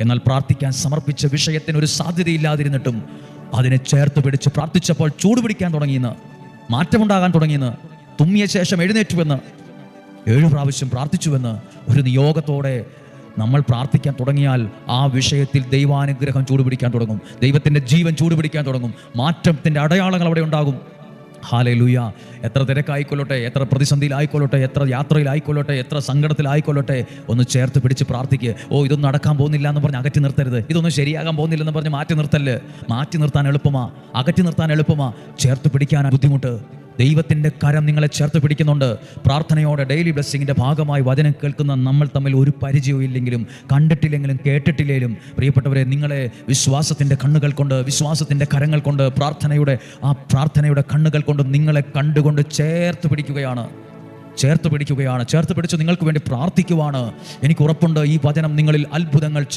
എന്നാൽ പ്രാർത്ഥിക്കാൻ സമർപ്പിച്ച വിഷയത്തിന് ഒരു സാധ്യതയില്ലാതിരുന്നിട്ടും അതിനെ ചേർത്ത് പിടിച്ച് പ്രാർത്ഥിച്ചപ്പോൾ ചൂട് പിടിക്കാൻ തുടങ്ങിയെന്ന്, മാറ്റമുണ്ടാകാൻ തുടങ്ങിയെന്ന്, തുമ്മിയ ശേഷം എഴുന്നേറ്റുവെന്ന്, 7 പ്രാവശ്യം പ്രാർത്ഥിച്ചുവെന്ന് ഒരു നിയോഗത്തോടെ നമ്മൾ പ്രാർത്ഥിക്കാൻ തുടങ്ങിയാൽ ആ വിഷയത്തിൽ ദൈവാനുഗ്രഹം ചൂടുപിടിക്കാൻ തുടങ്ങും. ദൈവത്തിൻ്റെ ജീവൻ ചൂടുപിടിക്കാൻ തുടങ്ങും. മാറ്റത്തിൻ്റെ അടയാളങ്ങൾ അവിടെ ഉണ്ടാകും. ഹല്ലേലൂയ. എത്ര തിരക്കായിക്കൊള്ളട്ടെ, എത്ര പ്രതിസന്ധിയിലായിക്കൊള്ളട്ടെ, എത്ര യാത്രയിലായിക്കൊള്ളട്ടെ, എത്ര സങ്കടത്തിലായിക്കൊള്ളട്ടെ, ഒന്ന് ചേർത്ത് പിടിച്ച് പ്രാർത്ഥിക്കുക. ഇതൊന്നും നടക്കാൻ പോകുന്നില്ല എന്ന് പറഞ്ഞ് അകറ്റി നിർത്തരുത്. ഇതൊന്നും ശരിയാകാൻ പോകുന്നില്ലെന്ന് പറഞ്ഞ് മാറ്റി നിർത്തല്ലേ. മാറ്റി നിർത്താൻ എളുപ്പമാ, അകറ്റി നിർത്താൻ എളുപ്പമാ, ചേർത്ത് പിടിക്കാൻ ബുദ്ധിമുട്ട്. ദൈവത്തിൻ്റെ കരം നിങ്ങളെ ചേർത്ത് പിടിക്കുന്നുണ്ട്. പ്രാർത്ഥനയോടെ ഡെയിലി ബ്ലെസ്സിങ്ങിൻ്റെ ഭാഗമായി വചനം കേൾക്കുന്ന നമ്മൾ തമ്മിൽ ഒരു പരിചയവും ഇല്ലെങ്കിലും, കണ്ടിട്ടില്ലെങ്കിലും, കേട്ടിട്ടില്ലെങ്കിലും, പ്രിയപ്പെട്ടവരെ, നിങ്ങളെ വിശ്വാസത്തിൻ്റെ കണ്ണുകൾ കൊണ്ട്, വിശ്വാസത്തിൻ്റെ കരങ്ങൾ കൊണ്ട്, പ്രാർത്ഥനയുടെ കണ്ണുകൾ കൊണ്ട് നിങ്ങളെ കണ്ടുകൊണ്ട് ചേർത്ത് പിടിക്കുകയാണ്. ചേർത്ത് പിടിച്ച് നിങ്ങൾക്ക് വേണ്ടി പ്രാർത്ഥിക്കുവാണ്. എനിക്ക് ഉറപ്പുണ്ട് ഈ വചനം നിങ്ങളിൽ അത്ഭുതങ്ങൾ ചെയ്യും.